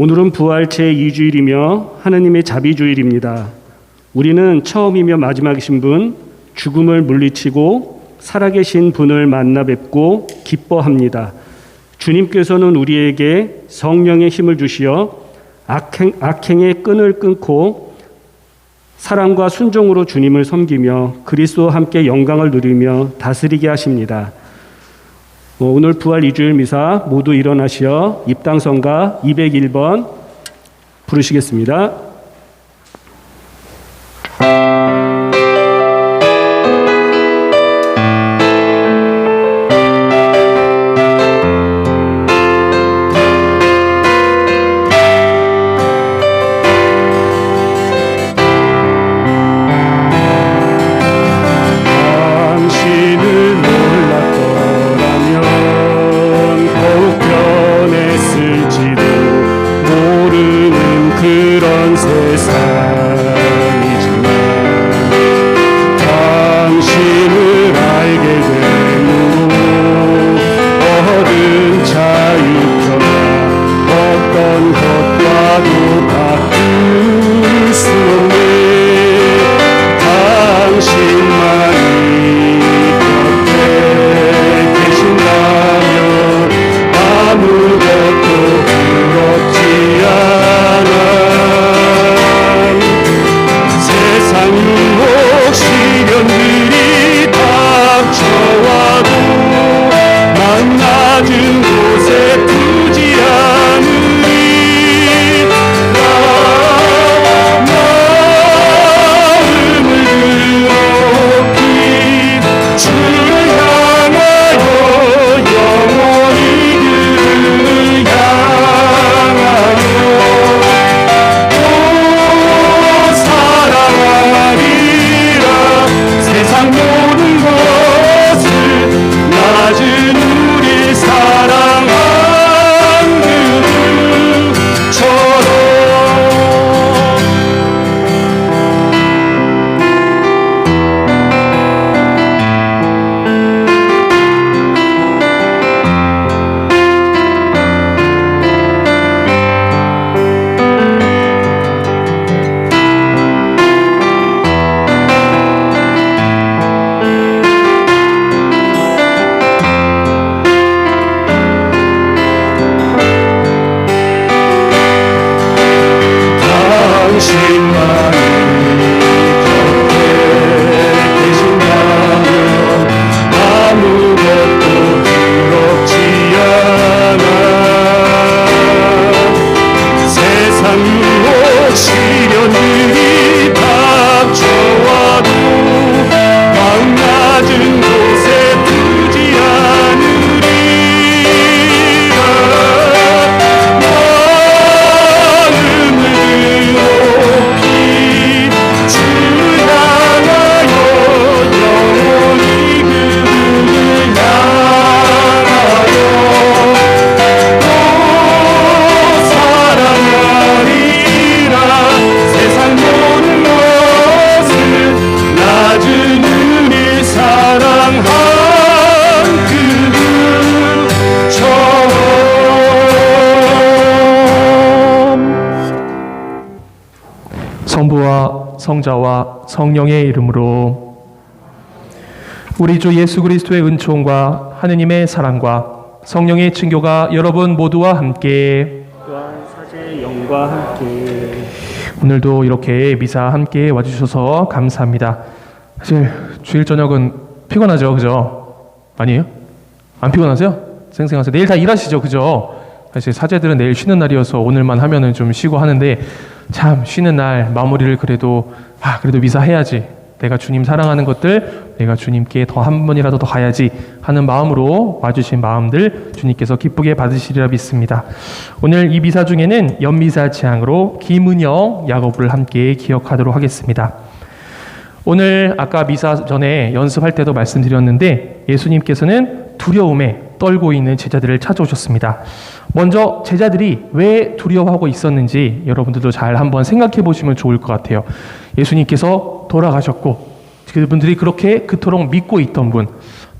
오늘은 부활 제2주일이며 하느님의 자비주일입니다. 우리는 처음이며 마지막이신 분, 죽음을 물리치고 살아계신 분을 만나 뵙고 기뻐합니다. 주님께서는 우리에게 성령의 힘을 주시어 악행의 끈을 끊고 사랑과 순종으로 주님을 섬기며 그리스도와 함께 영광을 누리며 다스리게 하십니다. 오늘 부활 2주일 미사 모두 일어나시어 입당성가 201번 부르시겠습니다. 성부와 성자와 성령의 이름으로. 우리 주 예수 그리스도의 은총과 하느님의 사랑과 성령의 친교가 여러분 모두와 함께 또한 사제의 영과 함께. 오늘도 이렇게 미사 함께 와주셔서 감사합니다. 사실 주일 저녁은 피곤하죠, 그죠? 아니에요? 안 피곤하세요? 생생하세요? 내일 다 일하시죠, 그죠? 사실 사제들은 내일 쉬는 날이어서 오늘만 하면은 좀 쉬고 하는데, 참 쉬는 날 마무리를 그래도 미사 해야지, 내가 주님 사랑하는 것들 내가 주님께 더 한 번이라도 더 가야지 하는 마음으로 와주신 마음들 주님께서 기쁘게 받으시리라 믿습니다. 오늘 이 미사 중에는 연미사 제항으로 김은영 야고보를 함께 기억하도록 하겠습니다. 오늘 아까 미사 전에 연습할 때도 말씀드렸는데, 예수님께서는 두려움에 떨고 있는 제자들을 찾아오셨습니다. 먼저 제자들이 왜 두려워하고 있었는지 여러분들도 잘 한번 생각해 보시면 좋을 것 같아요. 예수님께서 돌아가셨고 그분들이 그렇게 그토록 믿고 있던 분,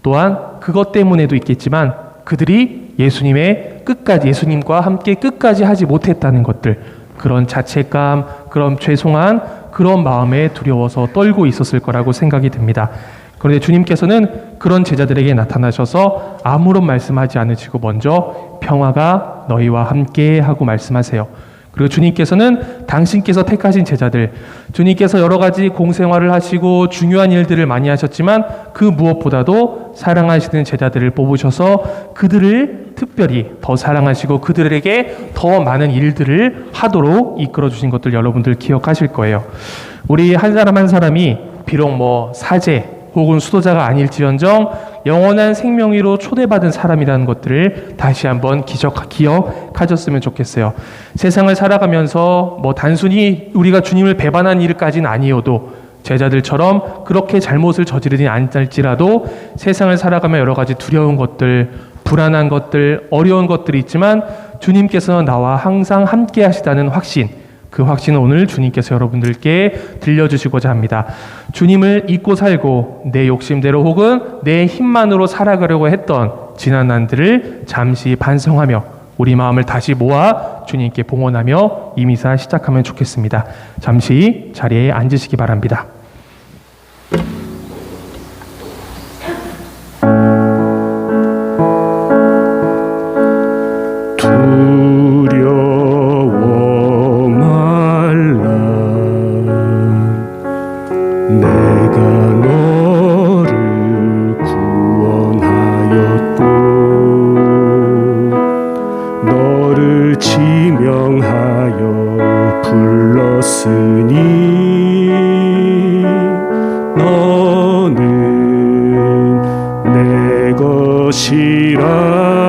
또한 그것 때문에도 있겠지만 그들이 예수님의 끝까지 예수님과 함께 끝까지 하지 못했다는 것들, 그런 자책감, 그런 죄송한 그런 마음에 두려워서 떨고 있었을 거라고 생각이 듭니다. 그런데 주님께서는 그런 제자들에게 나타나셔서 아무런 말씀하지 않으시고 먼저 평화가 너희와 함께 하고 말씀하세요. 그리고 주님께서는 당신께서 택하신 제자들, 주님께서 여러 가지 공생활을 하시고 중요한 일들을 많이 하셨지만 그 무엇보다도 사랑하시는 제자들을 뽑으셔서 그들을 특별히 더 사랑하시고 그들에게 더 많은 일들을 하도록 이끌어 주신 것들 여러분들 기억하실 거예요. 우리 한 사람 한 사람이 비록 뭐 사제 혹은 수도자가 아닐지언정 영원한 생명위로 초대받은 사람이라는 것들을 다시 한번 기억하셨으면 좋겠어요. 세상을 살아가면서 뭐 단순히 우리가 주님을 배반한 일까지는 아니어도 제자들처럼 그렇게 잘못을 저지르지 않을지라도 세상을 살아가며 여러 가지 두려운 것들, 불안한 것들, 어려운 것들이 있지만 주님께서는 나와 항상 함께 하시다는 확신, 그 확신은 오늘 주님께서 여러분들께 들려주시고자 합니다. 주님을 잊고 살고 내 욕심대로 혹은 내 힘만으로 살아가려고 했던 지난 난들을 잠시 반성하며 우리 마음을 다시 모아 주님께 봉헌하며 이 미사 시작하면 좋겠습니다. 잠시 자리에 앉으시기 바랍니다. 내가 너를 구원하였고 너를 지명하여 불렀으니 너는 내 것이라.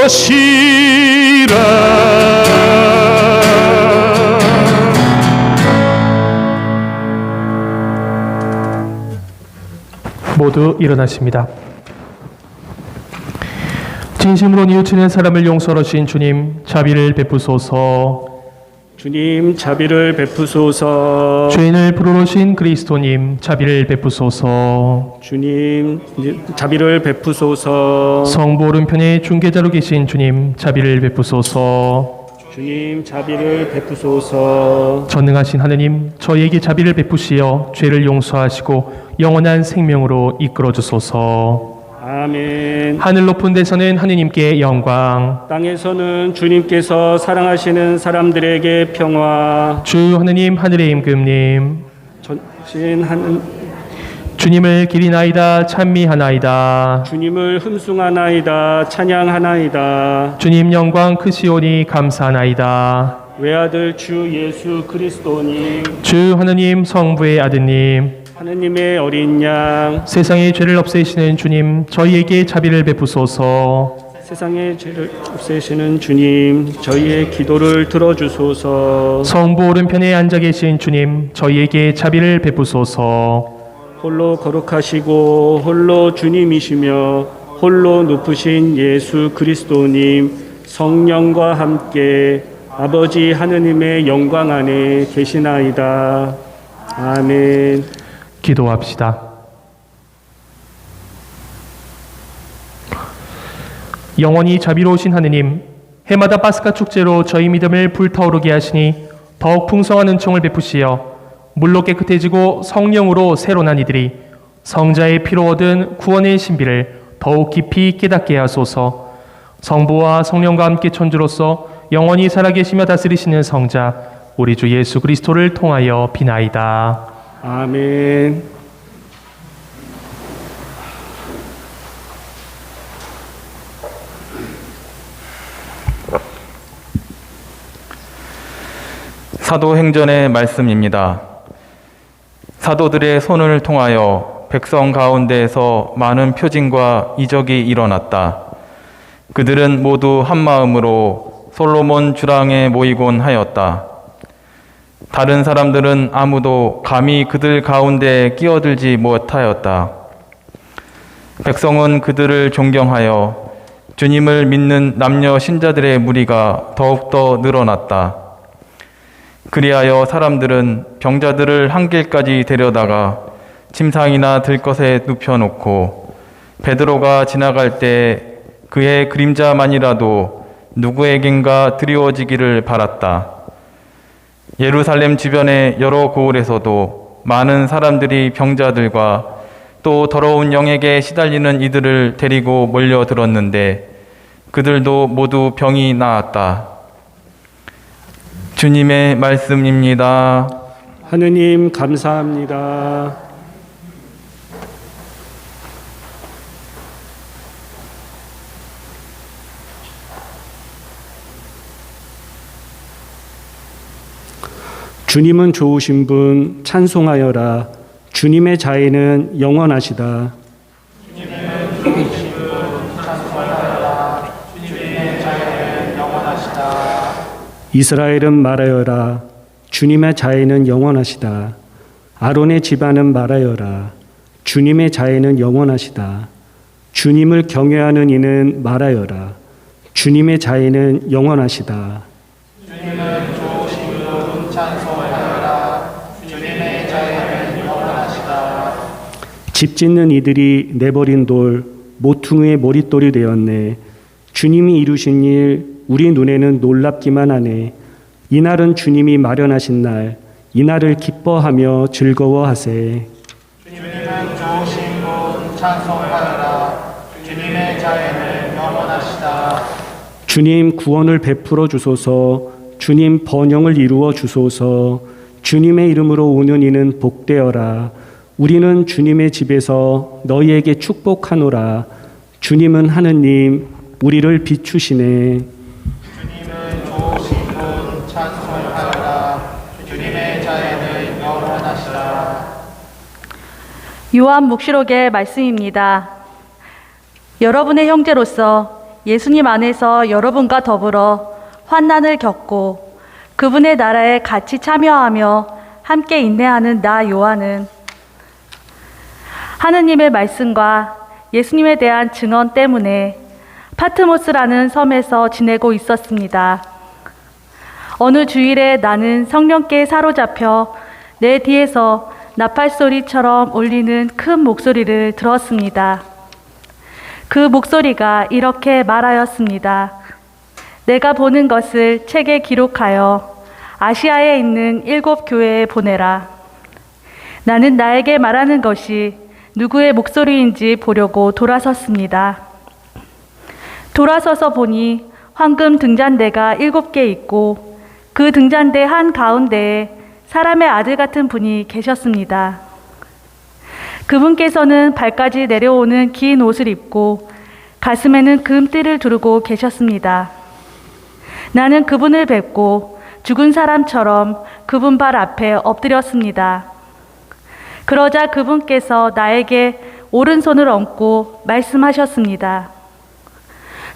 것이라. 모두 일어나십니다. 진심으로 뉘우치는 사람을 용서하신 주님, 자비를 베푸소서. 주님 자비를 베푸소서. 죄인을 부르러신 그리스도님, 자비를 베푸소서. 주님 자비를 베푸소서. 성부 오른편에 중개자로 계신 주님, 자비를 베푸소서. 주님 자비를 베푸소서. 전능하신 하느님, 저희에게 자비를 베푸시어 죄를 용서하시고 영원한 생명으로 이끌어 주소서. 아멘. 하늘 높은 데서는 하느님께 영광, 땅에서는 주님께서 사랑하시는 사람들에게 평화. 주 하느님 하늘의 임금님, 전신하는 주님을 기리나이다 찬미하나이다. 주님을 흠숭하나이다 찬양하나이다. 주님 영광 크시오니 감사하나이다. 외아들 주 예수 그리스도님, 주 하느님 성부의 아드님, 하느님의 어린 양, 세상의 죄를 없애시는 주님, 저희에게 자비를 베푸소서. 세상의 죄를 없애시는 주님, 저희의 기도를 들어주소서. 성부 오른편에 앉아 계신 주님, 저희에게 자비를 베푸소서. 홀로 거룩하시고 홀로 주님이시며 홀로 높으신 예수 그리스도님, 성령과 함께 아버지 하느님의 영광 안에 계시나이다. 아멘. 기도합시다. 영원히 자비로우신 하느님, 해마다 파스카 축제로 저희 믿음을 불타오르게 하시니 더욱 풍성한 은총을 베푸시어 물로 깨끗해지고 성령으로 새로 난 이들이 성자의 피로 얻은 구원의 신비를 더욱 깊이 깨닫게 하소서. 성부와 성령과 함께 천주로서 영원히 살아계시며 다스리시는 성자 우리 주 예수 그리스도를 통하여 비나이다. 아멘. 사도행전의 말씀입니다. 사도들의 손을 통하여 백성 가운데에서 많은 표징과 이적이 일어났다. 그들은 모두 한마음으로 솔로몬 주랑에 모이곤 하였다. 다른 사람들은 아무도 감히 그들 가운데 끼어들지 못하였다. 백성은 그들을 존경하여 주님을 믿는 남녀 신자들의 무리가 더욱더 늘어났다. 그리하여 사람들은 병자들을 한 길까지 데려다가 침상이나 들것에 눕혀놓고 베드로가 지나갈 때 그의 그림자만이라도 누구에겐가 드리워지기를 바랐다. 예루살렘 주변의 여러 고을에서도 많은 사람들이 병자들과 또 더러운 영에게 시달리는 이들을 데리고 몰려들었는데 그들도 모두 병이 나았다. 주님의 말씀입니다. 하느님 감사합니다. 주님은 좋으신 분 찬송하여라. 주님의 자애는 영원하시다. 이스라엘은 말하여라. 주님의 자애는 영원하시다. 아론의 집안은 말하여라. 주님의 자애는 영원하시다. 주님을 경외하는 이는 말하여라. 주님의 자애는 영원하시다. 주님은 좋으신 분 찬송하여라. 주님의 자애는 영원하시다. 집 짓는 이들이 내버린 돌, 모퉁이의 머릿돌이 되었네. 주님이 이루신 일 우리 눈에는 놀랍기만 하네. 이날은 주님이 마련하신 날, 이날을 기뻐하며 즐거워하세. 주님은 좋으신 분 찬송하여라. 주님의 자애는 영원하시다. 주님 구원을 베풀어 주소서. 주님 번영을 이루어 주소서. 주님의 이름으로 오는 이는 복되어라. 우리는 주님의 집에서 너희에게 축복하노라. 주님은 하느님, 우리를 비추시네. 주님은 좋으신 분 찬송하여라. 주님의 자애는 영원하시다. 요한 묵시록의 말씀입니다. 여러분의 형제로서 예수님 안에서 여러분과 더불어 환난을 겪고 그분의 나라에 같이 참여하며 함께 인내하는 나 요한은 하느님의 말씀과 예수님에 대한 증언 때문에 파트모스라는 섬에서 지내고 있었습니다. 어느 주일에 나는 성령께 사로잡혀 내 뒤에서 나팔소리처럼 울리는 큰 목소리를 들었습니다. 그 목소리가 이렇게 말하였습니다. 내가 보는 것을 책에 기록하여 아시아에 있는 7 교회에 보내라. 나는 나에게 말하는 것이 누구의 목소리인지 보려고 돌아섰습니다. 돌아서서 보니 황금 등잔대가 7개 있고 그 등잔대 한가운데에 사람의 아들 같은 분이 계셨습니다. 그분께서는 발까지 내려오는 긴 옷을 입고 가슴에는 금띠를 두르고 계셨습니다. 나는 그분을 뵙고 죽은 사람처럼 그분 발 앞에 엎드렸습니다. 그러자 그분께서 나에게 오른손을 얹고 말씀하셨습니다.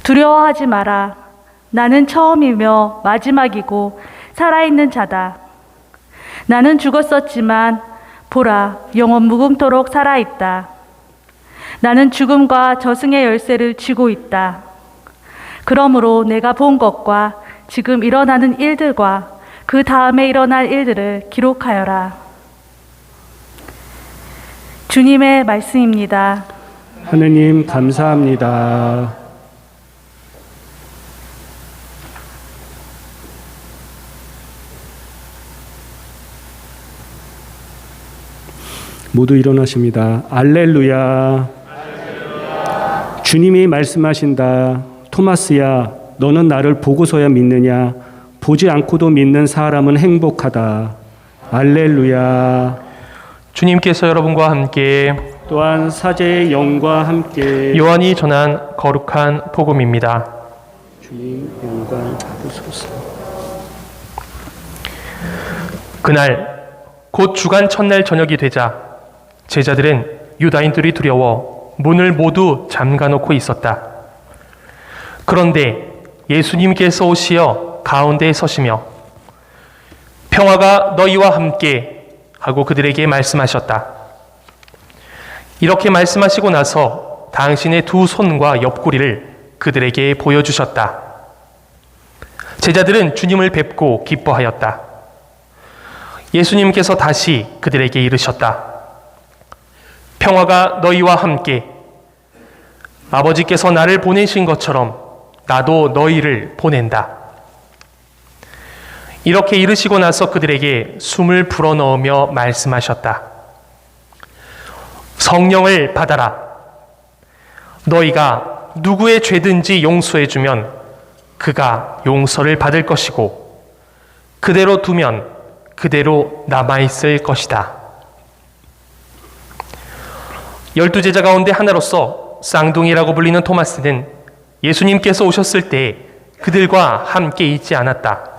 두려워하지 마라. 나는 처음이며 마지막이고 살아있는 자다. 나는 죽었었지만 보라, 영원 무궁토록 살아있다. 나는 죽음과 저승의 열쇠를 쥐고 있다. 그러므로 내가 본 것과 지금 일어나는 일들과 그 다음에 일어날 일들을 기록하여라. 주님의 말씀입니다. 하느님 감사합니다. 모두 일어나십니다. 알렐루야. 주님이 말씀하신다. 토마스야, 너는 나를 보고서야 믿느냐? 보지 않고도 믿는 사람은 행복하다. 알렐루야. 주님께서 여러분과 함께 또한 사제의 영과 함께 요한이 전한 거룩한 복음입니다. 주님 영광 받으소서. 그날 곧 주간 첫날 저녁이 되자 제자들은 유다인들이 두려워 문을 모두 잠가놓고 있었다. 그런데 예수님께서 오시어 가운데에 서시며 평화가 너희와 함께 하고 그들에게 말씀하셨다. 이렇게 말씀하시고 나서 당신의 두 손과 옆구리를 그들에게 보여주셨다. 제자들은 주님을 뵙고 기뻐하였다. 예수님께서 다시 그들에게 이르셨다. 평화가 너희와 함께. 아버지께서 나를 보내신 것처럼 나도 너희를 보낸다. 이렇게 이르시고 나서 그들에게 숨을 불어넣으며 말씀하셨다. 성령을 받아라. 너희가 누구의 죄든지 용서해주면 그가 용서를 받을 것이고 그대로 두면 그대로 남아있을 것이다. 12제자 가운데 하나로서 쌍둥이라고 불리는 토마스는 예수님께서 오셨을 때 그들과 함께 있지 않았다.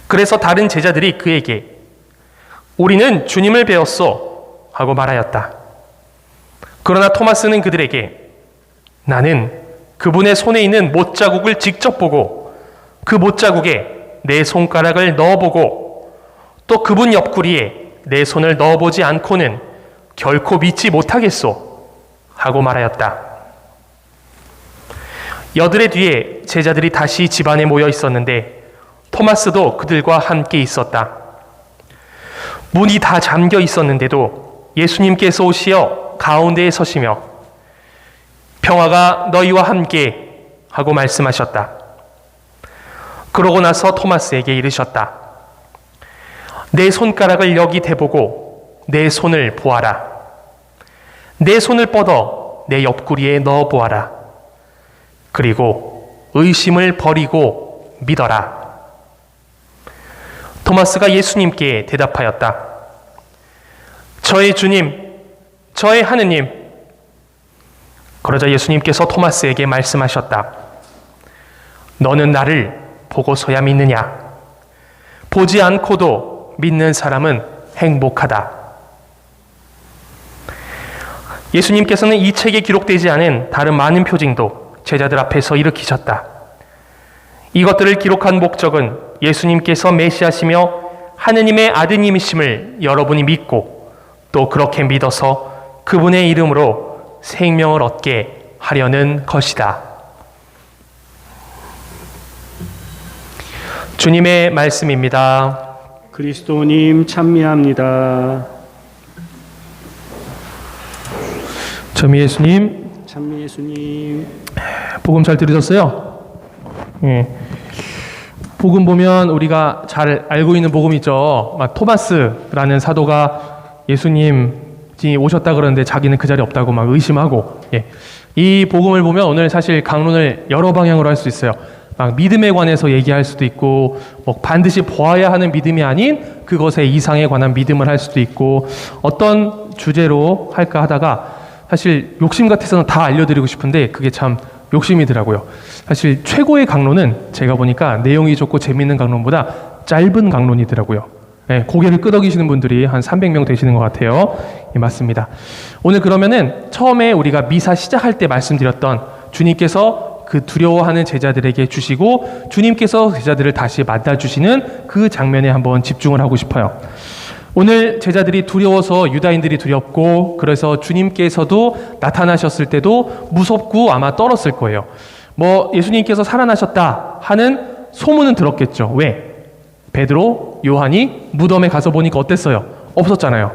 그래서 다른 제자들이 그에게 우리는 주님을 배웠소 하고 말하였다. 그러나 토마스는 그들에게 나는 그분의 손에 있는 못자국을 직접 보고 그 못자국에 내 손가락을 넣어보고 또 그분 옆구리에 내 손을 넣어보지 않고는 결코 믿지 못하겠소 하고 말하였다. 여드레 뒤에 제자들이 다시 집안에 모여 있었는데 토마스도 그들과 함께 있었다. 문이 다 잠겨 있었는데도 예수님께서 오시어 가운데에 서시며 평화가 너희와 함께 하고 말씀하셨다. 그러고 나서 토마스에게 이르셨다. 내 손가락을 여기 대보고 내 손을 보아라. 내 손을 뻗어 내 옆구리에 넣어 보아라. 그리고 의심을 버리고 믿어라. 토마스가 예수님께 대답하였다. 저의 주님, 저의 하느님. 그러자 예수님께서 토마스에게 말씀하셨다. 너는 나를 보고서야 믿느냐? 보지 않고도 믿는 사람은 행복하다. 예수님께서는 이 책에 기록되지 않은 다른 많은 표징도 제자들 앞에서 일으키셨다. 이것들을 기록한 목적은 예수님께서 메시아시며 하느님의 아드님이심을 여러분이 믿고 또 그렇게 믿어서 그분의 이름으로 생명을 얻게 하려는 것이다. 주님의 말씀입니다. 그리스도님 찬미합니다. 참 예수님, 찬미 예수님. 복음 잘 들으셨어요? 예. 복음 보면 우리가 잘 알고 있는 복음 있죠. 막 토마스라는 사도가 예수님이 오셨다 그러는데 자기는 그 자리에 없다고 막 의심하고, 예. 이 복음을 보면 오늘 사실 강론을 여러 방향으로 할 수 있어요. 막 믿음에 관해서 얘기할 수도 있고, 뭐 반드시 보아야 하는 믿음이 아닌 그것의 이상에 관한 믿음을 할 수도 있고, 어떤 주제로 할까 하다가 사실 욕심 같아서는 다 알려드리고 싶은데 그게 참 욕심이더라고요. 사실 최고의 강론은 제가 보니까 내용이 좋고 재미있는 강론보다 짧은 강론이더라고요. 네, 고개를 끄덕이시는 분들이 한 300명 되시는 것 같아요. 예, 맞습니다. 오늘 그러면은 처음에 우리가 미사 시작할 때 말씀드렸던 주님께서 그 두려워하는 제자들에게 주시고 주님께서 제자들을 다시 만나주시는 그 장면에 한번 집중을 하고 싶어요. 오늘 제자들이 두려워서 유다인들이 두렵고 그래서 주님께서도 나타나셨을 때도 무섭고 아마 떨었을 거예요. 뭐 예수님께서 살아나셨다 하는 소문은 들었겠죠. 왜? 베드로, 요한이 무덤에 가서 보니까 어땠어요? 없었잖아요.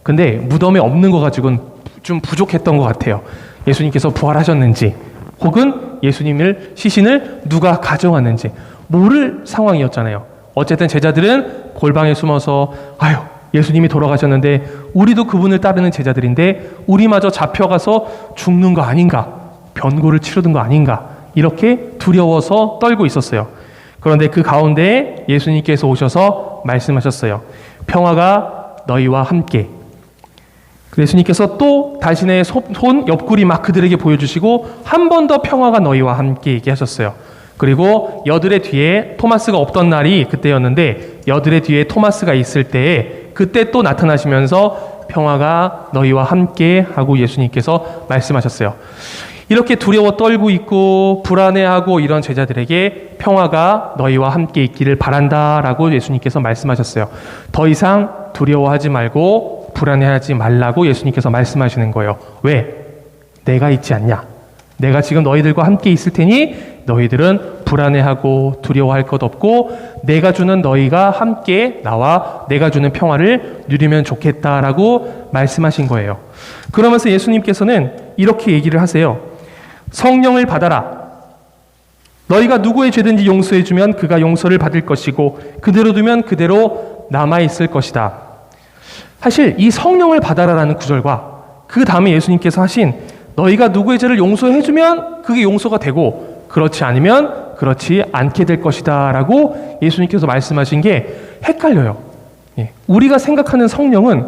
근데 무덤에 없는 거 가지고는 좀 부족했던 것 같아요. 예수님께서 부활하셨는지 혹은 예수님을 시신을 누가 가져왔는지 모를 상황이었잖아요. 어쨌든 제자들은 골방에 숨어서 아유 예수님이 돌아가셨는데 우리도 그분을 따르는 제자들인데 우리마저 잡혀가서 죽는 거 아닌가, 변고를 치르는 거 아닌가, 이렇게 두려워서 떨고 있었어요. 그런데 그 가운데 예수님께서 오셔서 말씀하셨어요. 평화가 너희와 함께. 예수님께서 또 자신의 손 옆구리 막 그들에게 보여주시고 한 번 더 평화가 너희와 함께 얘기하셨어요. 그리고 여들의 뒤에 토마스가 없던 날이 그때였는데 여들의 뒤에 토마스가 있을 때에 그때 또 나타나시면서 평화가 너희와 함께 하고 예수님께서 말씀하셨어요. 이렇게 두려워 떨고 있고 불안해하고 이런 제자들에게 평화가 너희와 함께 있기를 바란다라고 예수님께서 말씀하셨어요. 더 이상 두려워하지 말고 불안해하지 말라고 예수님께서 말씀하시는 거예요. 왜? 내가 있지 않냐? 내가 지금 너희들과 함께 있을 테니 너희들은 불안해하고 두려워할 것 없고 내가 주는 너희가 함께 나와 내가 주는 평화를 누리면 좋겠다라고 말씀하신 거예요. 그러면서 예수님께서는 이렇게 얘기를 하세요. 성령을 받아라. 너희가 누구의 죄든지 용서해주면 그가 용서를 받을 것이고 그대로 두면 그대로 남아있을 것이다. 사실 이 성령을 받아라라는 구절과 그 다음에 예수님께서 하신 너희가 누구의 죄를 용서해주면 그게 용서가 되고 그렇지 않으면 그렇지 않게 될 것이다 라고 예수님께서 말씀하신 게 헷갈려요. 우리가 생각하는 성령은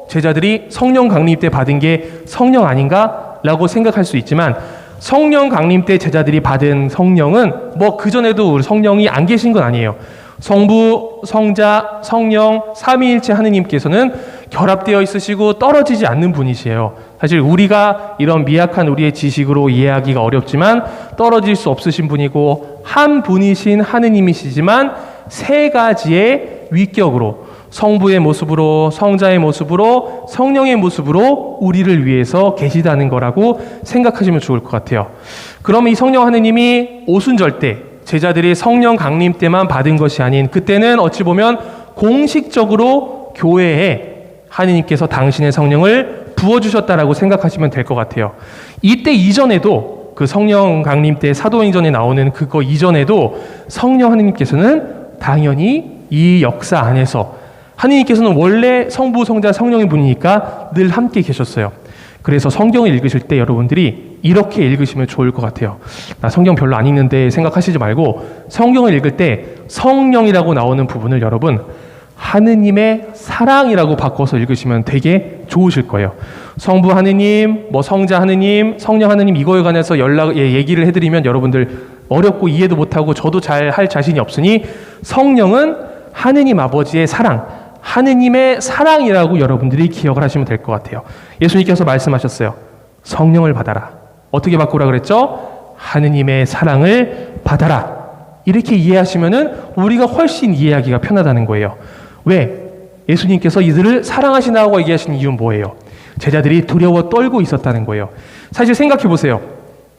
제자들이 성령 강림 때 받은 게 성령 아닌가? 라고 생각할 수 있지만 성령 강림 때 제자들이 받은 성령은 뭐 그전에도 성령이 안 계신 건 아니에요. 성부, 성자, 성령, 삼위일체 하느님께서는 결합되어 있으시고 떨어지지 않는 분이시에요. 사실 우리가 이런 미약한 우리의 지식으로 이해하기가 어렵지만 떨어질 수 없으신 분이고 한 분이신 하느님이시지만 세 가지의 위격으로 성부의 모습으로 성자의 모습으로 성령의 모습으로 우리를 위해서 계시다는 거라고 생각하시면 좋을 것 같아요. 그러면 이 성령 하느님이 오순절 때 제자들이 성령 강림 때만 받은 것이 아닌 그때는 어찌 보면 공식적으로 교회에 하느님께서 당신의 성령을 부어주셨다라고 생각하시면 될 것 같아요. 이때 이전에도 그 성령 강림 때 사도행전에 나오는 그거 이전에도 성령 하느님께서는 당연히 이 역사 안에서 하느님께서는 원래 성부, 성자, 성령의 분이니까 늘 함께 계셨어요. 그래서 성경을 읽으실 때 여러분들이 이렇게 읽으시면 좋을 것 같아요. 나 성경 별로 안 읽는데 생각하시지 말고 성경을 읽을 때 성령이라고 나오는 부분을 여러분 하느님의 사랑이라고 바꿔서 읽으시면 되게 좋으실 거예요. 성부 하느님, 뭐 성자 하느님, 성령 하느님 이거에 관해서 얘기를 해드리면 여러분들 어렵고 이해도 못하고 저도 잘 할 자신이 없으니 성령은 하느님 아버지의 사랑, 하느님의 사랑이라고 여러분들이 기억을 하시면 될 것 같아요. 예수님께서 말씀하셨어요. 성령을 받아라. 어떻게 바꾸라 그랬죠? 하느님의 사랑을 받아라. 이렇게 이해하시면은 우리가 훨씬 이해하기가 편하다는 거예요. 왜? 예수님께서 이들을 사랑하시나고 얘기하신 이유는 뭐예요? 제자들이 두려워 떨고 있었다는 거예요. 사실 생각해 보세요.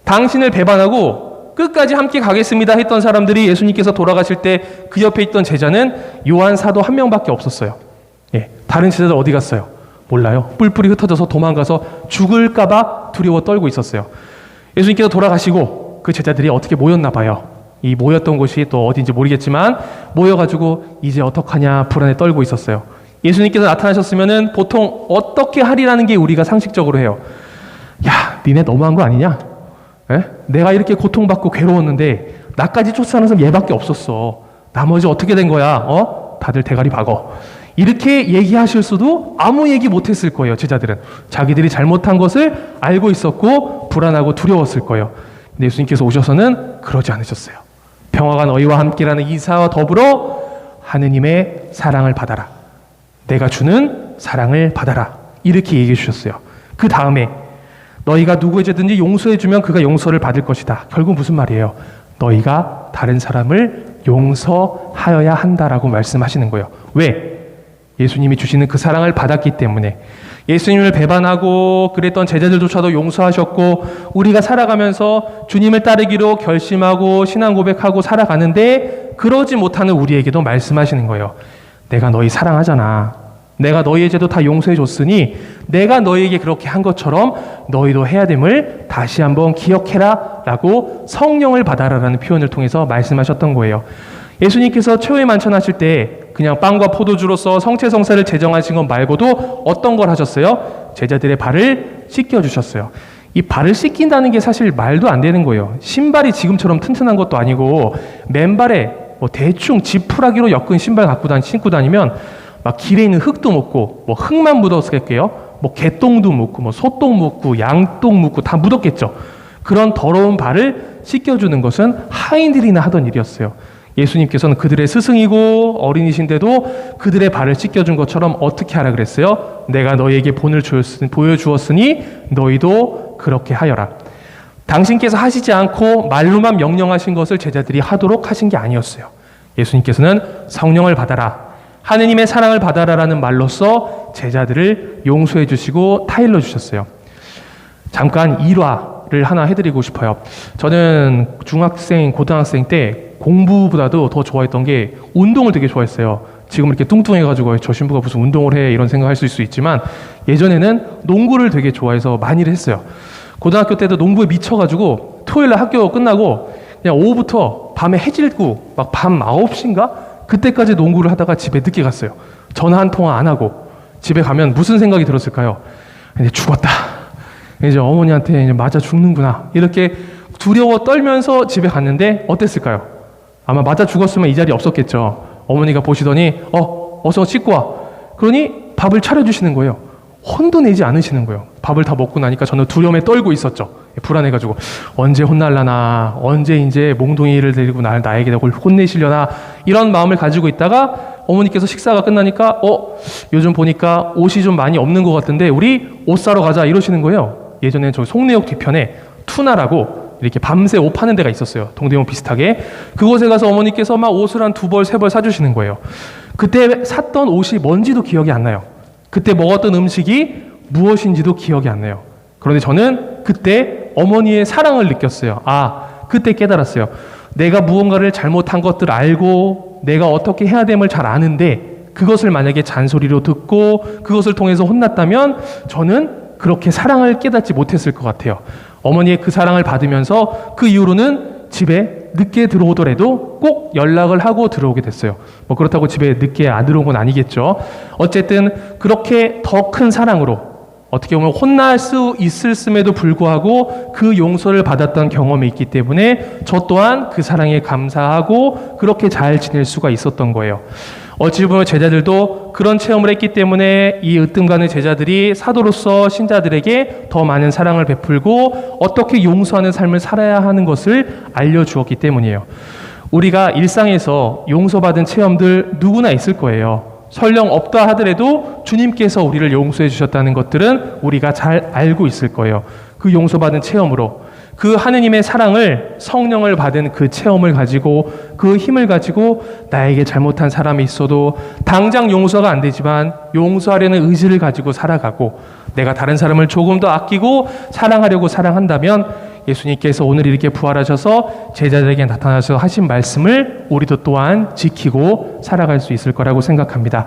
당신을 배반하고 끝까지 함께 가겠습니다 했던 사람들이 예수님께서 돌아가실 때 그 옆에 있던 제자는 요한 사도 한 명밖에 없었어요. 예, 다른 제자들 어디 갔어요? 몰라요. 뿔뿔이 흩어져서 도망가서 죽을까봐 두려워 떨고 있었어요. 예수님께서 돌아가시고 그 제자들이 어떻게 모였나 봐요. 이 모였던 곳이 또 어딘지 모르겠지만 모여가지고 이제 어떡하냐 불안에 떨고 있었어요. 예수님께서 나타나셨으면은 보통 어떻게 하리라는 게 우리가 상식적으로 해요. 야, 니네 너무한 거 아니냐? 에? 내가 이렇게 고통받고 괴로웠는데 나까지 쫓아가는 사람 얘밖에 없었어. 나머지 어떻게 된 거야? 다들 대가리 박어. 이렇게 얘기하실 수도 아무 얘기 못했을 거예요. 제자들은 자기들이 잘못한 것을 알고 있었고 불안하고 두려웠을 거예요. 근데 예수님께서 오셔서는 그러지 않으셨어요. 평화가 너희와 함께라는 이사와 더불어 하느님의 사랑을 받아라. 내가 주는 사랑을 받아라. 이렇게 얘기해 주셨어요. 그 다음에 너희가 누구의 죄든지 용서해주면 그가 용서를 받을 것이다. 결국 무슨 말이에요? 너희가 다른 사람을 용서하여야 한다라고 말씀하시는 거예요. 왜? 예수님이 주시는 그 사랑을 받았기 때문에. 예수님을 배반하고 그랬던 제자들조차도 용서하셨고 우리가 살아가면서 주님을 따르기로 결심하고 신앙 고백하고 살아가는데 그러지 못하는 우리에게도 말씀하시는 거예요. 내가 너희 사랑하잖아. 내가 너희의 죄도 다 용서해 줬으니 내가 너희에게 그렇게 한 것처럼 너희도 해야 됨을 다시 한번 기억해라 라고 성령을 받아라라는 표현을 통해서 말씀하셨던 거예요. 예수님께서 최후의 만찬하실 때 그냥 빵과 포도주로서 성체성사를 제정하신 것 말고도 어떤 걸 하셨어요? 제자들의 발을 씻겨주셨어요. 이 발을 씻긴다는 게 사실 말도 안 되는 거예요. 신발이 지금처럼 튼튼한 것도 아니고 맨발에 뭐 대충 지푸라기로 엮은 신발 신고 다니면 막 길에 있는 흙도 묻고 뭐 흙만 묻었겠게요. 뭐 개똥도 묻고 뭐 소똥 묻고 양똥 묻고 다 묻었겠죠. 그런 더러운 발을 씻겨주는 것은 하인들이나 하던 일이었어요. 예수님께서는 그들의 스승이고 어린이신데도 그들의 발을 씻겨준 것처럼 어떻게 하라 그랬어요? 내가 너희에게 본을 보여주었으니 너희도 그렇게 하여라. 당신께서 하시지 않고 말로만 명령하신 것을 제자들이 하도록 하신 게 아니었어요. 예수님께서는 성령을 받아라. 하느님의 사랑을 받아라라는 말로써 제자들을 용서해 주시고 타일러 주셨어요. 잠깐 일화를 하나 해드리고 싶어요. 저는 중학생, 고등학생 때 공부보다도 더 좋아했던 게 운동을 되게 좋아했어요. 지금 이렇게 뚱뚱해가지고 저 신부가 무슨 운동을 해 이런 생각할 수 있지만 예전에는 농구를 되게 좋아해서 많이 했어요. 고등학교 때도 농구에 미쳐가지고 토요일날 학교 끝나고 그냥 오후부터 밤에 해질고 막 밤 9시인가? 그때까지 농구를 하다가 집에 늦게 갔어요. 전화 한 통화 안 하고 집에 가면 무슨 생각이 들었을까요? 이제 죽었다. 이제 어머니한테 이제 맞아 죽는구나. 이렇게 두려워 떨면서 집에 갔는데 어땠을까요? 아마 맞아 죽었으면 이 자리에 없었겠죠. 어머니가 보시더니 어서 씻고 와. 그러니 밥을 차려주시는 거예요. 혼도 내지 않으시는 거예요. 밥을 다 먹고 나니까 저는 두려움에 떨고 있었죠. 불안해가지고 언제 혼날라나, 언제 이제 몽둥이를 데리고 나에게 혼내시려나 이런 마음을 가지고 있다가 어머니께서 식사가 끝나니까 요즘 보니까 옷이 좀 많이 없는 것 같은데 우리 옷 사러 가자 이러시는 거예요. 예전에 저 송내역 뒤편에 투나라고 이렇게 밤새 옷 파는 데가 있었어요. 동대문 비슷하게. 그곳에 가서 어머니께서 막 옷을 한 2벌, 3벌 사주시는 거예요. 그때 샀던 옷이 뭔지도 기억이 안 나요. 그때 먹었던 음식이 무엇인지도 기억이 안 나요. 그런데 저는 그때 어머니의 사랑을 느꼈어요. 그때 깨달았어요. 내가 무언가를 잘못한 것들 알고 내가 어떻게 해야 됨을 잘 아는데 그것을 만약에 잔소리로 듣고 그것을 통해서 혼났다면 저는 그렇게 사랑을 깨닫지 못했을 것 같아요. 어머니의 그 사랑을 받으면서 그 이후로는 집에 늦게 들어오더라도 꼭 연락을 하고 들어오게 됐어요. 뭐 그렇다고 집에 늦게 안 들어온 건 아니겠죠. 어쨌든 그렇게 더 큰 사랑으로 어떻게 보면 혼날 수 있을음에도 불구하고 그 용서를 받았던 경험이 있기 때문에 저 또한 그 사랑에 감사하고 그렇게 잘 지낼 수가 있었던 거예요. 어찌 보면 제자들도 그런 체험을 했기 때문에 이 으뜸가는 제자들이 사도로서 신자들에게 더 많은 사랑을 베풀고 어떻게 용서하는 삶을 살아야 하는 것을 알려주었기 때문이에요. 우리가 일상에서 용서받은 체험들 누구나 있을 거예요. 설령 없다 하더라도 주님께서 우리를 용서해 주셨다는 것들은 우리가 잘 알고 있을 거예요. 그 용서받은 체험으로 그 하느님의 사랑을 성령을 받은 그 체험을 가지고 그 힘을 가지고 나에게 잘못한 사람이 있어도 당장 용서가 안 되지만 용서하려는 의지를 가지고 살아가고 내가 다른 사람을 조금 더 아끼고 사랑하려고 사랑한다면 예수님께서 오늘 이렇게 부활하셔서 제자들에게 나타나셔서 하신 말씀을 우리도 또한 지키고 살아갈 수 있을 거라고 생각합니다.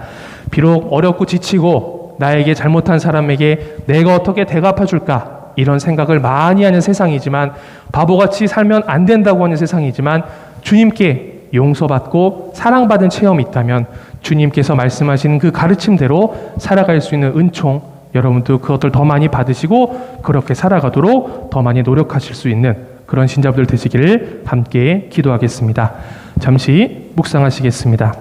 비록 어렵고 지치고 나에게 잘못한 사람에게 내가 어떻게 대갚아 줄까 이런 생각을 많이 하는 세상이지만, 바보같이 살면 안 된다고 하는 세상이지만, 주님께 용서받고 사랑받은 체험이 있다면 주님께서 말씀하시는 그 가르침대로 살아갈 수 있는 은총, 여러분도 그것들 더 많이 받으시고 그렇게 살아가도록 더 많이 노력하실 수 있는 그런 신자분들 되시기를 함께 기도하겠습니다. 잠시 묵상하시겠습니다.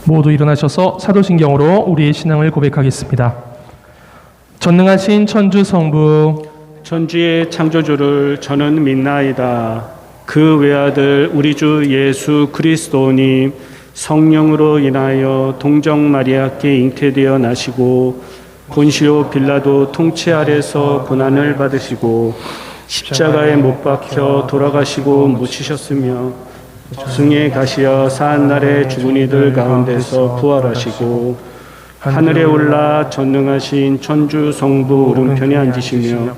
모두 일어나셔서 사도신경으로 우리의 신앙을 고백하겠습니다. 전능하신 천주 성부, 천지의 창조주를 저는 믿나이다. 그 외아들 우리 주 예수 그리스도님 성령으로 인하여 동정 마리아께 잉태되어 나시고 본시오 빌라도 통치 아래서 고난을 받으시고 십자가에 못 박혀 돌아가시고 묻히셨으며 승에 가시어 사한날에 죽은 이들 가운데서 부활하시고 하늘에 올라 전능하신 천주 성부 오른편에 앉으시며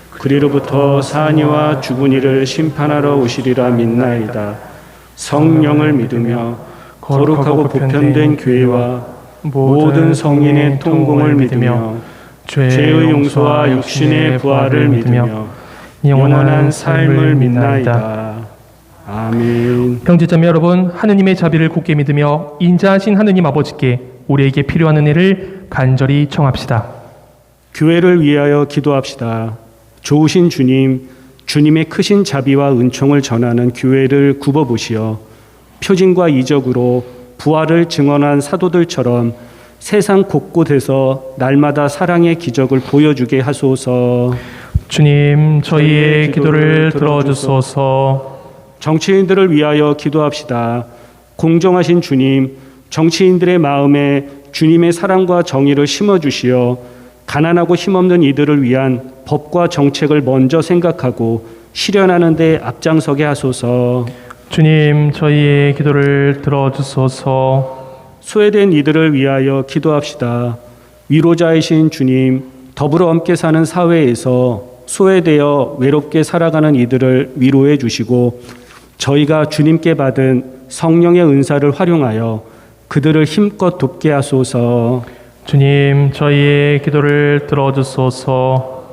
그리로부터 사한이와 죽은 이를 심판하러 오시리라 믿나이다. 성령을 믿으며 거룩하고 보편된 교회와 모든 성인의 통공을 믿으며 죄의 용서와 육신의 부활을 믿으며 영원한 삶을 믿나이다. 아멘. 형제자매 여러분, 하느님의 자비를 굳게 믿으며 인자하신 하느님 아버지께 우리에게 필요한 은혜를 간절히 청합시다. 교회를 위하여 기도합시다. 좋으신 주님, 주님의 크신 자비와 은총을 전하는 교회를 굽어보시어 표징과 이적으로 부활을 증언한 사도들처럼 세상 곳곳에서 날마다 사랑의 기적을 보여주게 하소서. 주님, 저희의 기도를 들어주소서. 정치인들을 위하여 기도합시다. 공정하신 주님, 정치인들의 마음에 주님의 사랑과 정의를 심어주시어 가난하고 힘없는 이들을 위한 법과 정책을 먼저 생각하고 실현하는 데 앞장서게 하소서. 주님, 저희의 기도를 들어주소서. 소외된 이들을 위하여 기도합시다. 위로자이신 주님, 더불어 함께 사는 사회에서 소외되어 외롭게 살아가는 이들을 위로해 주시고 저희가 주님께 받은 성령의 은사를 활용하여 그들을 힘껏 돕게 하소서. 주님, 저희의 기도를 들어주소서.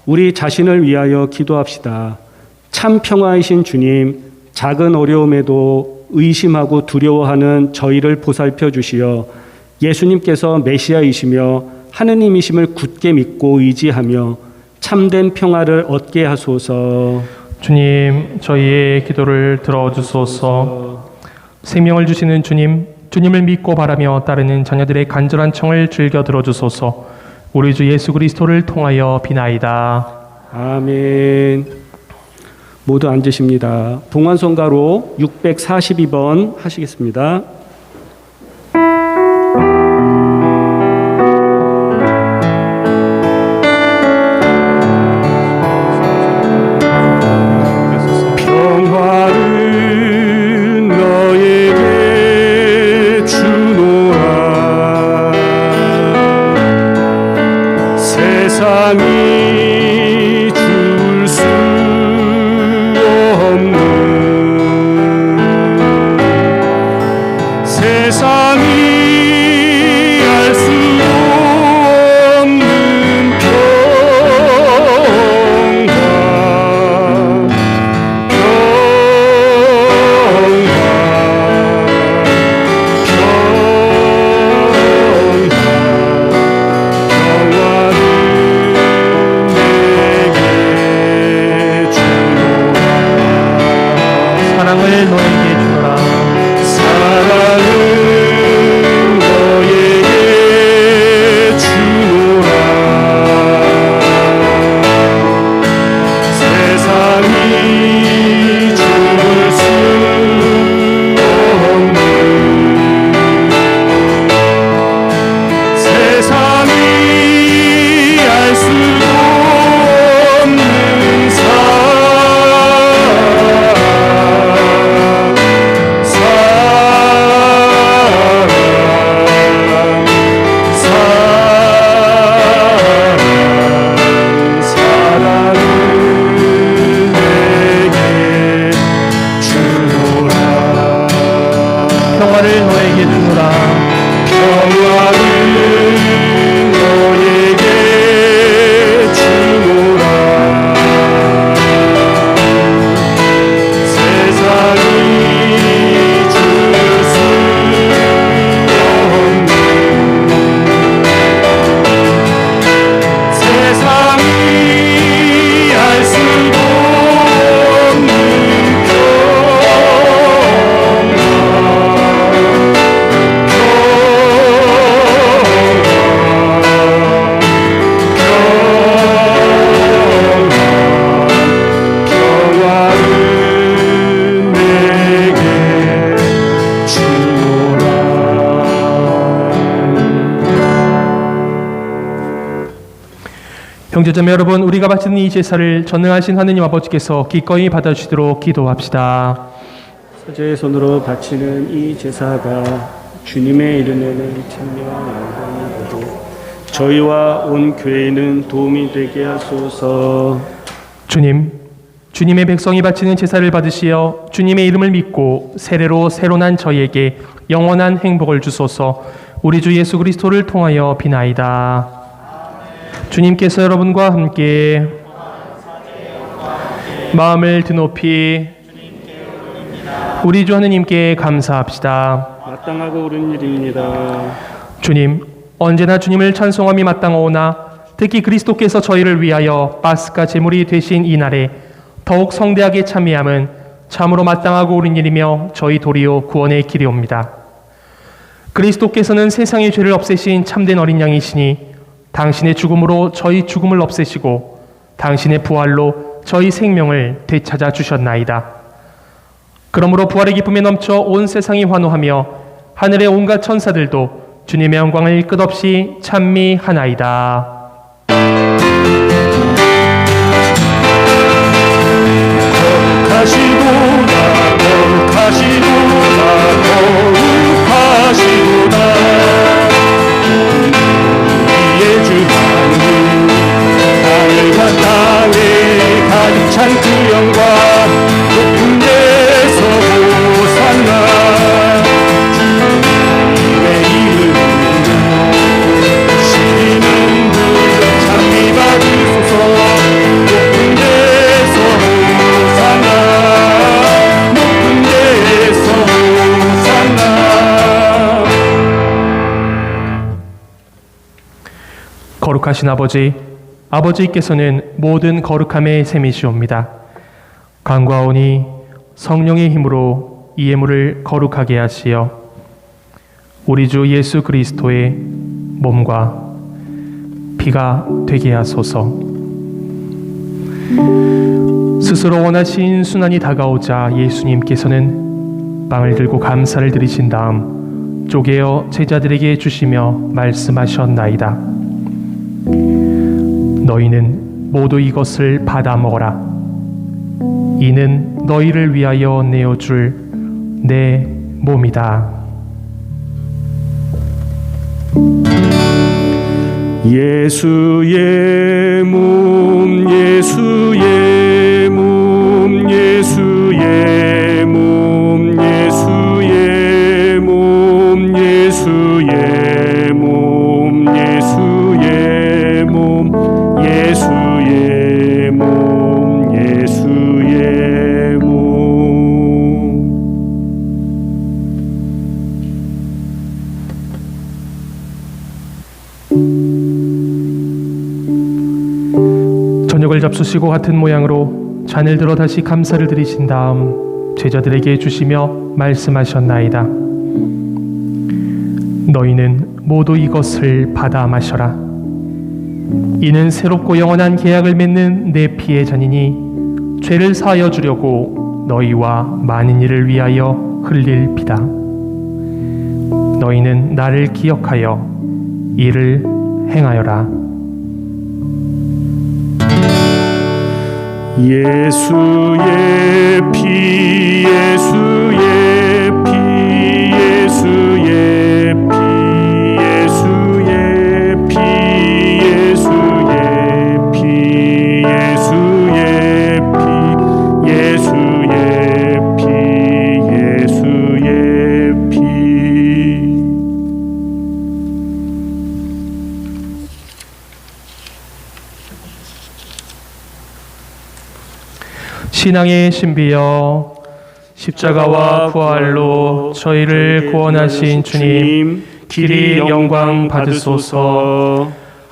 우리 자신을 위하여 기도합시다. 참 평화이신 주님, 작은 어려움에도 의심하고 두려워하는 저희를 보살펴 주시어 예수님께서 메시아이시며 하느님이심을 굳게 믿고 의지하며 참된 평화를 얻게 하소서. 주님, 저희의 기도를 들어주소서. 생명을 주시는 주님, 주님을 믿고 바라며 따르는 자녀들의 간절한 청을 즐겨 들어주소서. 우리 주 예수 그리스도를 통하여 비나이다. 아멘. 모두 앉으십니다. 봉헌성가로 642번 하시겠습니다. 세상이 줄 수 없는 세상이 알 수 없는 평화 사랑을 너에게 주노라. 사랑은 너에게 주노라. 세상이 줄 수 없는 세상이 형제자매 여러분, 우리가 바치는 이 제사를 전능하신 하느님 아버지께서 기꺼이 받아주시도록 기도합시다. 사제의 손으로 바치는 이 제사가 주님의 이름에는 찬미와 영광이 되고 저희와 온 교회에는 도움이 되게 하소서. 주님의 백성이 바치는 제사를 받으시어 주님의 이름을 믿고 세례로 새로 난 저희에게 영원한 행복을 주소서. 우리 주 예수 그리스도를 통하여 비나이다. 주님께서 여러분과 함께 마음을 드높이 우리 주 하느님께 감사합시다. 마땅하고 옳은 일입니다. 주님, 언제나 주님을 찬송함이 마땅하오나 특히 그리스도께서 저희를 위하여 파스카 제물이 되신 이 날에 더욱 성대하게 참여함은 참으로 마땅하고 옳은 일이며 저희 도리어 구원의 길이옵니다. 그리스도께서는 세상의 죄를 없애신 참된 어린 양이시니 당신의 죽음으로 저희 죽음을 없애시고 당신의 부활로 저희 생명을 되찾아 주셨나이다. 그러므로 부활의 기쁨에 넘쳐 온 세상이 환호하며 하늘의 온갖 천사들도 주님의 영광을 끝없이 찬미하나이다. 우리의 주 하나님 하늘과 땅에 가득 찬 그 영광 높은 데서 호산나 주님의 이름으로 시는 분 찬미 받으소서. 높은 데서 호산나 높은 데서 호산나. 거룩하신 아버지께서는 모든 거룩함의 셈이시옵니다. 간과하오니 성령의 힘으로 이 예물을 거룩하게 하시어 우리 주 예수 그리스도의 몸과 피가 되게 하소서. 스스로 원하신 순환이 다가오자 예수님께서는 빵을 들고 감사를 드리신 다음 쪼개어 제자들에게 주시며 말씀하셨나이다. 너희는 모두 이것을 받아 먹어라. 이는 너희를 위하여 내어줄 내 몸이다. 예수의 몸 예수의 몸 예수의 몸 예수의 몸 예수의 몸 예수의 몸 예수의 몸 예수의 몸. 저녁을 잡수시고 같은 모양으로 잔을 들어 다시 감사를 드리신 다음 제자들에게 주시며 말씀하셨나이다. 너희는 모두 이것을 받아 마셔라. 이는 새롭고 영원한 계약을 맺는 내 피의 잔이니 죄를 사하여 주려고 너희와 많은 이를 위하여 흘릴 피다. 너희는 나를 기억하여 이를 행하여라. 예수의 피 예수의 피 예수의 피 예수의 피 예수의 피 예수의 피 예수의 피 예수의 피. 신앙의 신비여, 십자가와 부활로 저희를 구원하신 주님, 길이 영광 받으소서.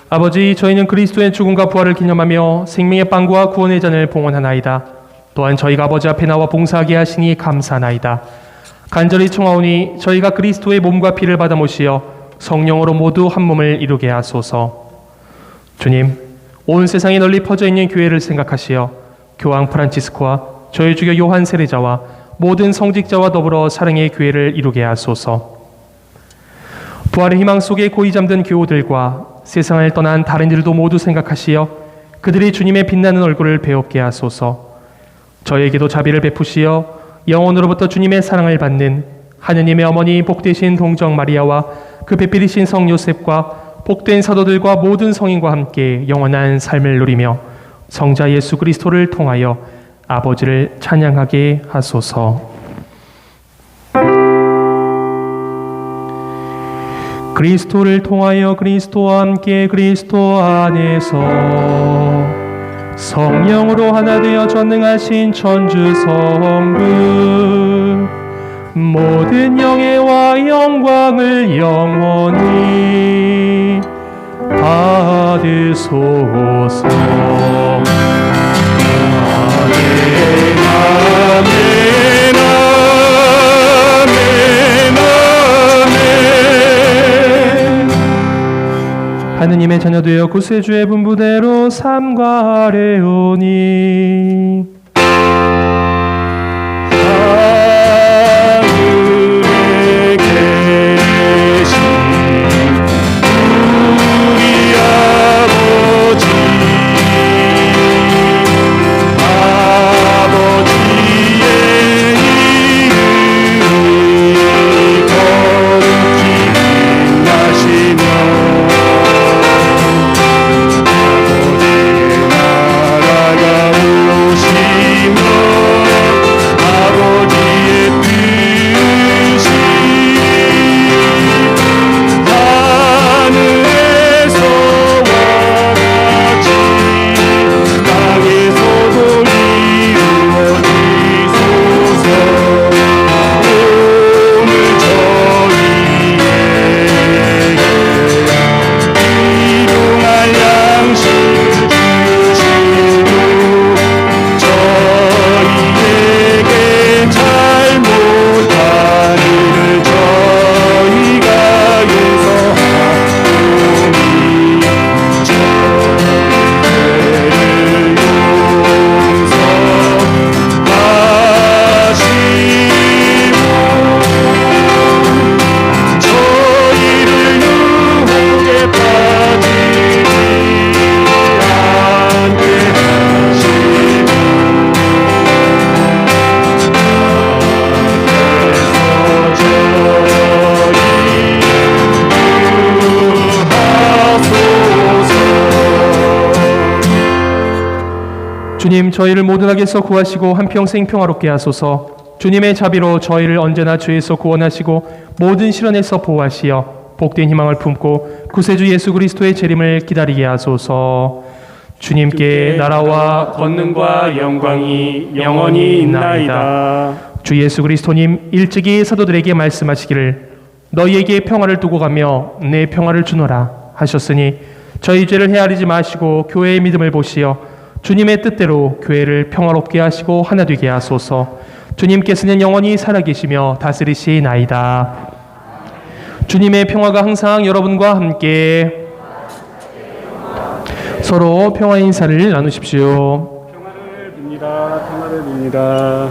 아버지, 저희는 그리스도의 죽음과 부활을 기념하며 생명의 빵과 구원의 잔을 봉헌하나이다. 또한 저희가 아버지 앞에 나와 봉사하게 하시니 감사하나이다. 간절히 청하오니 저희가 그리스도의 몸과 피를 받아 모시어 성령으로 모두 한 몸을 이루게 하소서. 주님, 온 세상에 널리 퍼져 있는 교회를 생각하시어 교황 프란치스코와 저희 주교 요한 세례자와 모든 성직자와 더불어 사랑의 교회를 이루게 하소서. 부활의 희망 속에 고이 잠든 교우들과 세상을 떠난 다른 이들도 모두 생각하시어 그들이 주님의 빛나는 얼굴을 배웁게 하소서. 저에게도 자비를 베푸시어 영혼으로부터 주님의 사랑을 받는 하느님의 어머니 복되신 동정 마리아와 그 배필이신 성 요셉과 복된 사도들과 모든 성인과 함께 영원한 삶을 누리며 성자 예수 그리스도를 통하여 아버지를 찬양하게 하소서. 그리스도를 통하여 그리스도와 함께 그리스도 안에서 성령으로 하나 되어 전능하신 천주 성부 모든 영예와 영광을 영원히 받으소서. 아멘, 아멘, 아멘, 아멘. 하느님의 자녀되어 구세주의 분부대로 삼가 아뢰오니 하늘에 계신 우리 아버지 아버지의 이름이 거룩히 빛나시며 아버지의 나라가 오시며 아버지의 뜻이 하늘에서와 같이 땅에서도 이루어지소서. 오늘 저희에게 일용할 양식을 주시고 저희에게 잘못한 일을 저희가 용서하오니 저희를 용서하시고 저희를 유혹에 빠지지 않게 하시고 주님, 저희를 모든 악에서 구하시고 한평생 평화롭게 하소서. 주님의 자비로 저희를 언제나 죄에서 구원하시고 모든 시련에서 보호하시어 복된 희망을 품고 구세주 예수 그리스도의 재림을 기다리게 하소서. 주님께 나라와 권능과 영광이 영원히 있나이다. 주 예수 그리스도님 일찍이 사도들에게 말씀하시기를 너희에게 평화를 두고 가며 내 평화를 주노라 하셨으니 저희 죄를 헤아리지 마시고 교회의 믿음을 보시어 주님의 뜻대로 교회를 평화롭게 하시고 하나 되게 하소서. 주님께서는 영원히 살아계시며 다스리시나이다. 주님의 평화가 항상 여러분과 함께 서로 평화 인사를 나누십시오. 평화를 빕니다. 평화를 빕니다.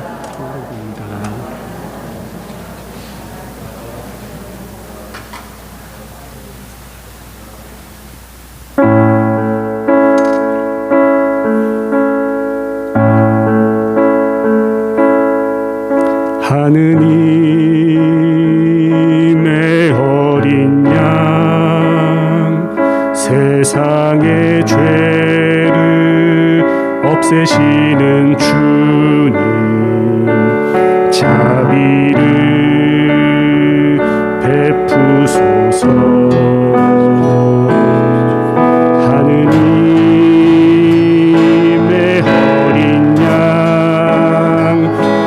하느님의 어린 양 세상의 죄를 없애시는 주님 자비를 베푸소서. 하느님의 어린 양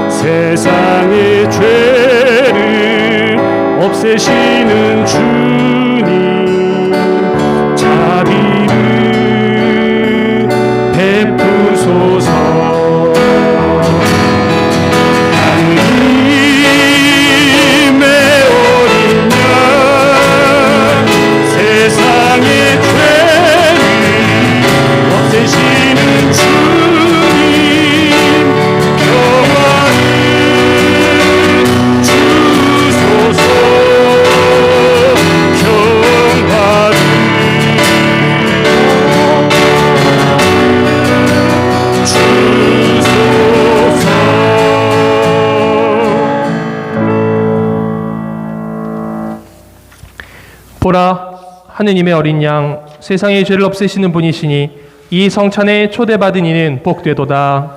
세상의 죄를 없애시는 주님 자비를 베푸소서. 하느님의 어린 양 세상의 죄를 없애시는 주님 평화를 주소서. 보라, 하느님의 어린 양, 세상의 죄를 없애시는 분이시니 이 성찬에 초대받은 이는 복되도다.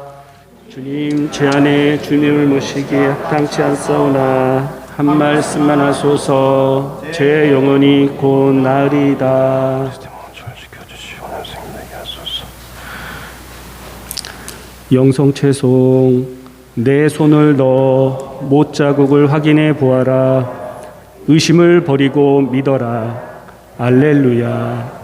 주님, 제 안에 주님을 모시기에 합당치 않사오나 한 말씀만 하소서. 제 영혼이 곧 나으리이다. 영성채송, 내 손을 넣어 못 자국을 확인해 보아라. 의심을 버리고 믿어라. 알렐루야.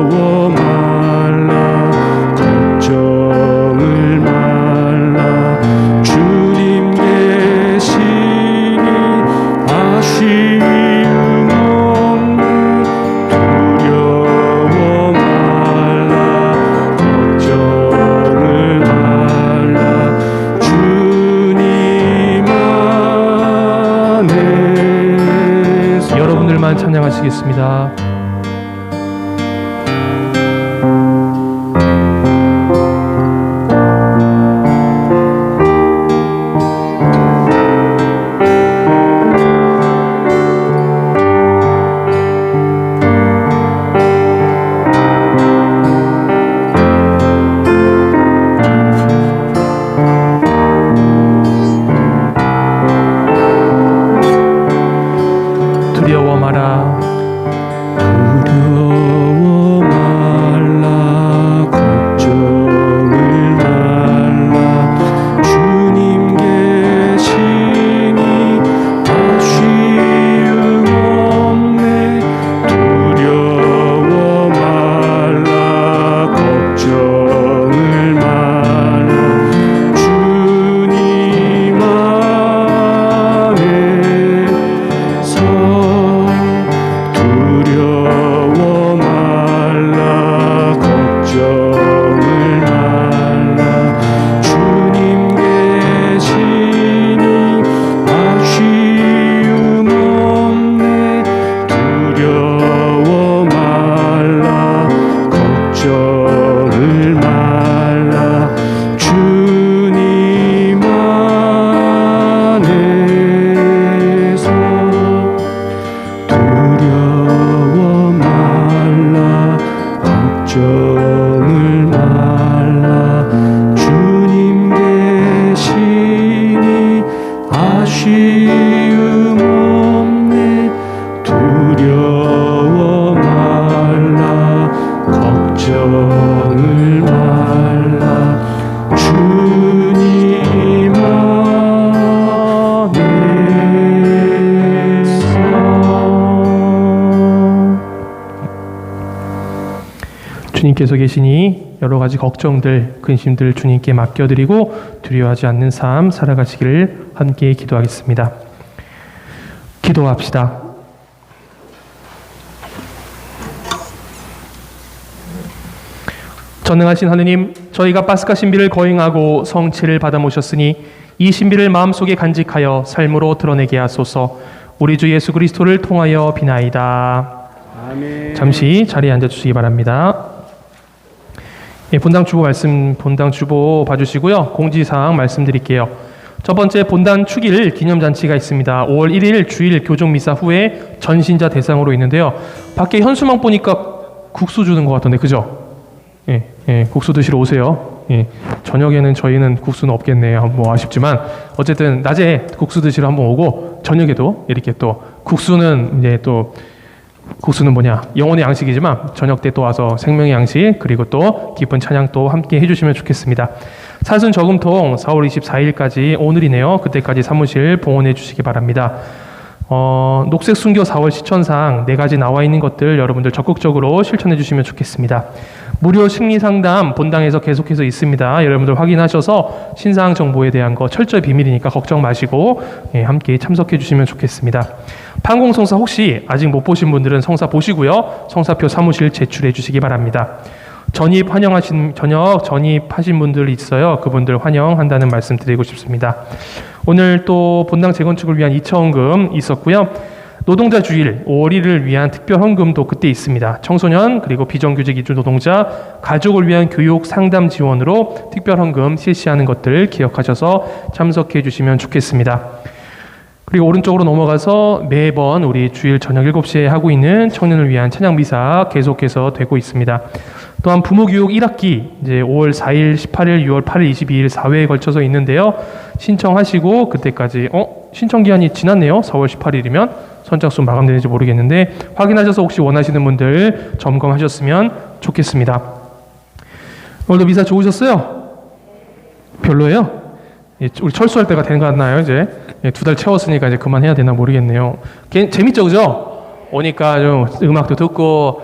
두려워 말라 걱정을 말라 주님 계시니 아쉬움 없네 두려워 말라 걱정을 말라 주님 안에서 여러분들만 찬양하시겠습니다. 두려워 마라. 두려워 말라 걱정을 말라 주님 계시니 아쉬움 없네 두려워 말라 걱정을 말라 주님 안에서 두려워 말라 걱정을 말라 주님 계시니 아쉬움 없네 두려워 말라 걱정을 말라 주님 안에서 두려워 말라 걱정을 말라 주님 계시니 아쉬움 없네 두려워 말라 걱정을 말라 주님 안에서 주님께서 계시니 여러 가지 걱정들, 근심들 주님께 맡겨드리고 두려워하지 않는 삶 살아가시기를 함께 기도하겠습니다. 기도합시다. 전능하신 하느님, 저희가 파스카 신비를 거행하고 성취를 받아 모셨으니 이 신비를 마음속에 간직하여 삶으로 드러내게 하소서. 우리 주 예수 그리스도를 통하여 비나이다. 아멘. 잠시 자리에 앉아주시기 바랍니다. 예, 본당 주보 봐주시고요. 공지사항 말씀드릴게요. 첫 번째, 본당 축일 기념잔치가 있습니다. 5월 1일 주일 교종미사 후에 전신자 대상으로 있는데요. 밖에 현수막 보니까 국수 주는 것 같던데, 그죠? 국수 드시러 오세요. 저녁에는 저희는 국수는 없겠네요. 뭐 아쉽지만 어쨌든 낮에 국수 드시러 한번 오고 저녁에도 이렇게 또 국수는 영혼의 양식이지만 저녁 때 또 와서 생명의 양식 그리고 또 기쁜 찬양 또 함께 해주시면 좋겠습니다. 사순 저금통 4월 24일까지 오늘이네요. 그때까지 사무실 봉헌해 주시기 바랍니다. 녹색 순교 4월 시천상 4가지 나와 있는 것들 여러분들 적극적으로 실천해 주시면 좋겠습니다. 무료 심리 상담 본당에서 계속해서 있습니다. 여러분들 확인하셔서 신상 정보에 대한 거 철저히 비밀이니까 걱정 마시고 함께 참석해 주시면 좋겠습니다. 판공성사 혹시 아직 못 보신 분들은 성사 보시고요. 성사표 사무실 제출해 주시기 바랍니다. 저녁 전입하신 분들 있어요. 그분들 환영한다는 말씀 드리고 싶습니다. 오늘 또 본당 재건축을 위한 2차원금 있었고요. 노동자 주일 5월 1일을 위한 특별 헌금도 그때 있습니다. 청소년 그리고 비정규직 이주 노동자 가족을 위한 교육 상담 지원으로 특별 헌금 실시하는 것들 기억하셔서 참석해 주시면 좋겠습니다. 그리고 오른쪽으로 넘어가서 매번 우리 주일 저녁 7시에 하고 있는 청년을 위한 찬양 미사 계속해서 되고 있습니다. 또한 부모교육 1학기 이제 5월 4일, 18일, 6월 8일, 22일 4회에 걸쳐서 있는데요. 신청하시고 그때까지 신청 기한이 지났네요. 4월 18일이면 선착순 마감되는지 모르겠는데 확인하셔서 혹시 원하시는 분들 점검하셨으면 좋겠습니다. 오늘도 미사 좋으셨어요? 별로예요? 우리 철수할 때가 된 것 같나요? 이제 2달 채웠으니까 이제 그만해야 되나 모르겠네요. 재밌죠, 그죠? 오니까 좀 음악도 듣고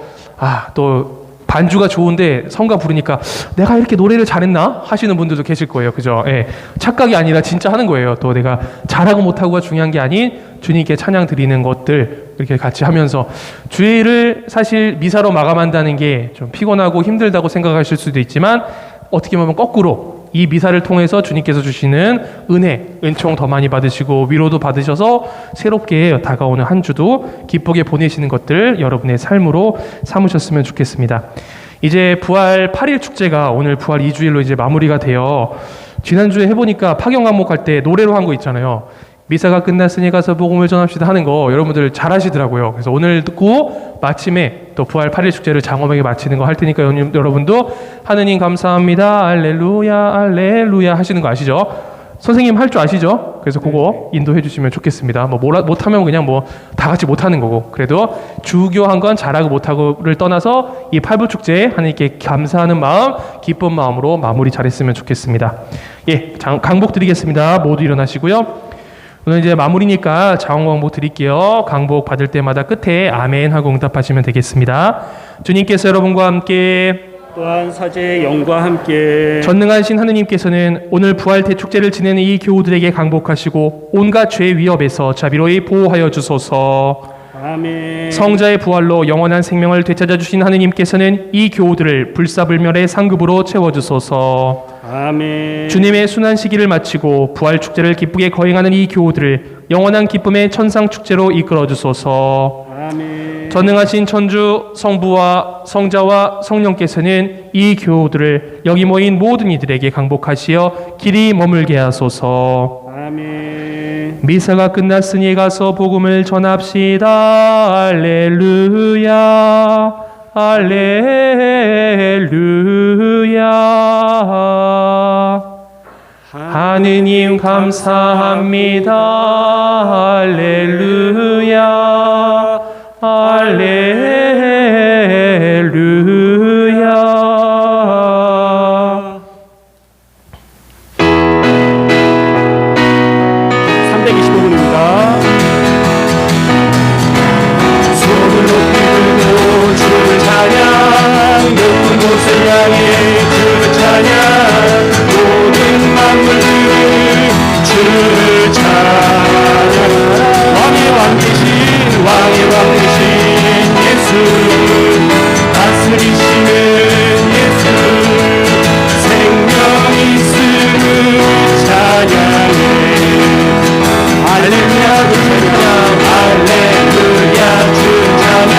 또 반주가 좋은데 성가 부르니까 내가 이렇게 노래를 잘했나 하시는 분들도 계실 거예요. 그죠? 예. 착각이 아니라 진짜 하는 거예요. 또 내가 잘하고 못하고가 중요한 게 아닌 주님께 찬양 드리는 것들 이렇게 같이 하면서 주일을 사실 미사로 마감한다는 게 좀 피곤하고 힘들다고 생각하실 수도 있지만 어떻게 보면 거꾸로 이 미사를 통해서 주님께서 주시는 은혜, 은총 더 많이 받으시고 위로도 받으셔서 새롭게 다가오는 한 주도 기쁘게 보내시는 것들 여러분의 삶으로 삼으셨으면 좋겠습니다. 이제 부활 8일 축제가 오늘 부활 2주일로 이제 마무리가 돼요. 지난주에 해보니까 파경 감목할 때 노래로 한 거 있잖아요. 미사가 끝났으니 가서 복음을 전합시다 하는 거 여러분들 잘 하시더라고요. 그래서 오늘 듣고 마침에 또 부활 8일 축제를 장엄하게 마치는 거 할 테니까 여러분도 하느님 감사합니다 알렐루야 알렐루야 하시는 거 아시죠? 선생님 할 줄 아시죠? 그래서 그거 인도해 주시면 좋겠습니다. 뭐 못하면 그냥 뭐 다 같이 못하는 거고 그래도 주교한 건 잘하고 못하고를 떠나서 이 팔부 축제에 하나님께 감사하는 마음 기쁜 마음으로 마무리 잘했으면 좋겠습니다. 예, 강복 드리겠습니다. 모두 일어나시고요. 오늘 이제 마무리니까 자원광복 드릴게요. 강복 받을 때마다 끝에 아멘 하고 응답하시면 되겠습니다. 주님께서 여러분과 함께 또한 사제의 영과 함께 전능하신 하느님께서는 오늘 부활 대축제를 지내는 이 교우들에게 강복하시고 온갖 죄 위협에서 자비로이 보호하여 주소서. 아멘. 성자의 부활로 영원한 생명을 되찾아 주신 하느님께서는 이 교우들을 불사불멸의 상급으로 채워주소서. 아멘. 주님의 순환 시기를 마치고 부활 축제를 기쁘게 거행하는 이 교우들을 영원한 기쁨의 천상 축제로 이끌어 주소서. 아멘. 전능하신 천주 성부와 성자와 성령께서는 이 교우들을 여기 모인 모든 이들에게 강복하시어 길이 머물게 하소서. 아멘. 미사가 끝났으니 가서 복음을 전합시다. 알렐루야 알렐루야. 하느님 감사합니다. 알렐루야 알렐루야. 325분입니다. 손을 높이 들고 주를 찬양 높은 곳을 향해 주를 찬양 모든 만물들이 주를 찬양하라. 왕의 왕 되신 예수 다스리시는 예수 생명 있음을 찬양해. 할렐루야 주 찬양 할렐루야 주 찬양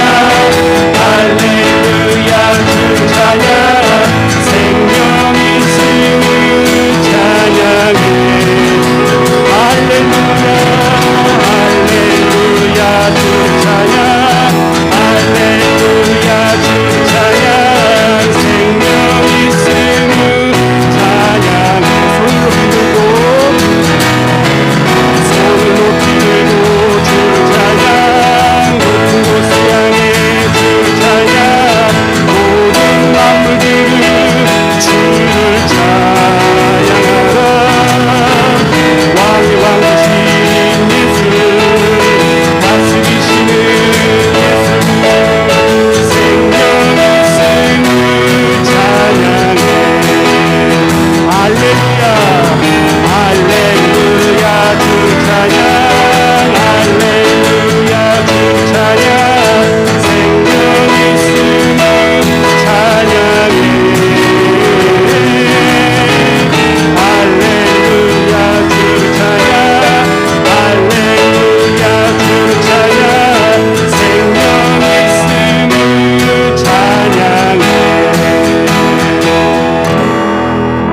할렐루야 주 찬양 생명 있음을 찬양해. 할렐루야 할렐루야 주 찬양 할렐루야 주 찬양 생명 있음을 찬양해. 손을 높이 들고 주를 찬양 높은 곳을 향해 주를 찬양 모든 만물들을 주를 찬양하라. 왕의 왕 되신 예수 다스리시는 예수 생명 있음을 찬양해. 할렐루야 할렐루야 주 찬양 할렐루야 주 찬양 생명 있음을 찬양해. 할렐루야 주 찬양 할렐루야 주 찬양 생명 있음을 찬양해.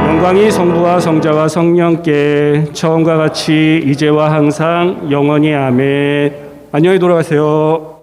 영광이 성부와 성자와 성령께 처음과 같이 이제와 항상 영원히 아멘. 안녕히 돌아가세요.